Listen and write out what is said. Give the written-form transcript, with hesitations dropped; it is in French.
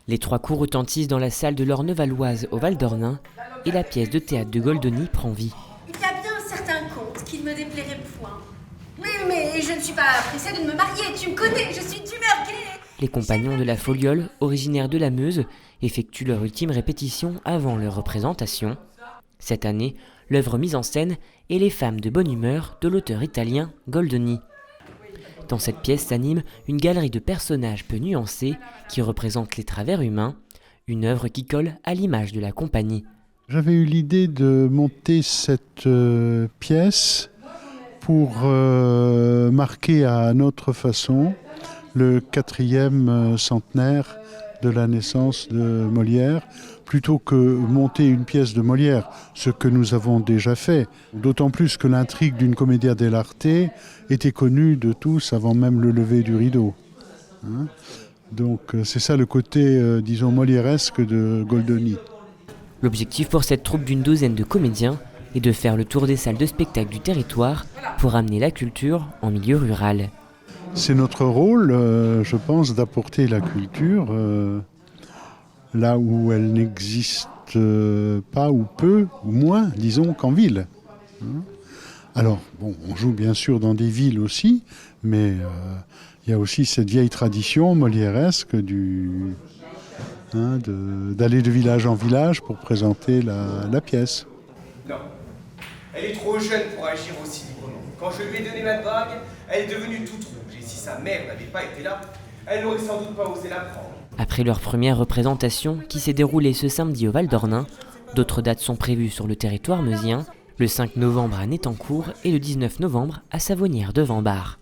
Les trois coups retentissent dans la salle de l'Ornevalloise au Val d'Ornain et la pièce de théâtre de Goldoni prend vie. Il y a bien un certain conte qui ne me déplairait point. Mais je ne suis pas pressée de me marier, tu me connais, je suis d'humeur gaie. Les compagnons de la Foliole, originaires de la Meuse, effectuent leur ultime répétition avant leur représentation. Cette année, l'œuvre mise en scène est Les femmes de bonne humeur de l'auteur italien Goldoni. Dans cette pièce s'anime une galerie de personnages peu nuancés qui représentent les travers humains, une œuvre qui colle à l'image de la compagnie. J'avais eu l'idée de monter cette pièce pour marquer à notre façon le 4e centenaire de la naissance de Molière, plutôt que monter une pièce de Molière, ce que nous avons déjà fait. D'autant plus que l'intrigue d'une commedia dell'arte était connue de tous avant même le lever du rideau. Donc c'est ça le côté, disons, molièresque de Goldoni. L'objectif pour cette troupe d'une douzaine de comédiens est de faire le tour des salles de spectacle du territoire pour amener la culture en milieu rural. C'est notre rôle, je pense, d'apporter la culture là où elle n'existe pas ou peu, ou moins, disons, qu'en ville. Alors, bon, on joue bien sûr dans des villes aussi, mais il y a aussi cette vieille tradition molièresque d'aller de village en village pour présenter la pièce. Non, elle est trop jeune pour agir aussi librement. Quand je lui ai donné ma bague, elle est devenue toute rouge. Et si sa mère n'avait pas été là, elle n'aurait sans doute pas osé la prendre. Après leur première représentation, qui s'est déroulée ce samedi au Val d'Ornain, d'autres dates sont prévues sur le territoire meusien, le 5 novembre à Nétancourt et le 19 novembre à Savonnières-de-Vambard.